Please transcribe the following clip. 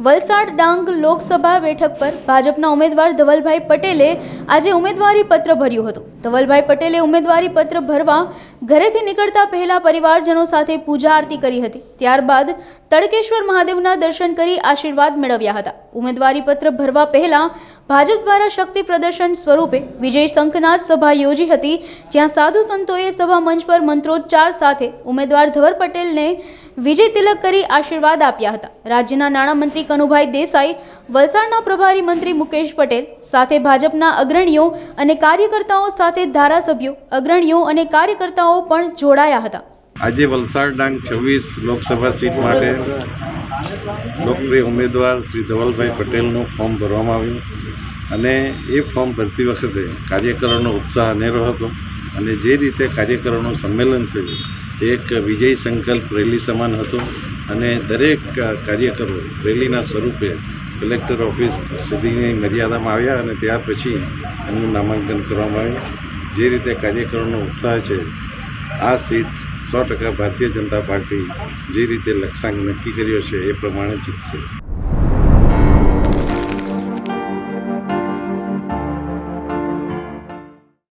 વલસાડ ડાંગ લોકસભા બેઠક પર ભાજપના ઉમેદવાર ધવલભાઈ પટેલે આજે ઉમેદવારી પત્ર ભર્યું હતું। ધવલભાઈ પટેલે ઉમેદવારી પત્ર ભરવા ઘરેથી નીકળતા પહેલા પરિવારજનો સાથે પૂજા આરતી કરી હતી। ત્યારબાદ તડકેશ્વર મહાદેવના દર્શન કરી આશીર્વાદ મેળવ્યા હતા। ઉમેદવારી પત્ર ભરવા પહેલા ભાજપ દ્વારા શક્તિ પ્રદર્શન સ્વરૂપે વિજય શંખનાદ સભા યોજી હતી, જ્યાં સાધુ સંતોએ સભા મંચ પર મંત્રોચ્ચાર સાથે ઉમેદવાર ધવલ પટેલને વિજય તિલક કરી આશીર્વાદ આપ્યા હતા। રાજ્યના નાણામંત્રી કનુભાઈ દેસાઈ, વલસાડના પ્રભારી મંત્રી મુકેશ પટેલ સાથે ભાજપના અગ્રણીઓ અને કાર્યકર્તાઓ સાથે ધારાસભ્યો, અગ્રણીઓ અને કાર્યકર્તાઓ પણ જોડાયા હતા। આજે વલસાડ ડાંગ 26 લોકસભા સીટ માટે લોકપ્રિય ઉમેદવાર શ્રી ધવલભાઈ પટેલનું ફોર્મ ભરવામાં આવ્યું અને એ ફોર્મ ભરતી વખતે કાર્યકરોનો ઉત્સાહ અનેરો હતો અને જે રીતે કાર્યકરોનું સંમેલન થયું એક વિજય સંકલ્પ રેલી સમાન હતું અને દરેક કાર્યકરો રેલીના સ્વરૂપે કલેક્ટર ઓફિસ સુધીની મર્યાદામાં આવ્યા અને ત્યાર પછી એમનું નામાંકન કરવામાં આવ્યું। જે રીતે કાર્યકરોનો ઉત્સાહ છે, આ સીટ 100% ભારતીય જનતા પાર્ટી જે રીતે લક્ષ્યાંક નક્કી કર્યો છે એ પ્રમાણે જીતશે।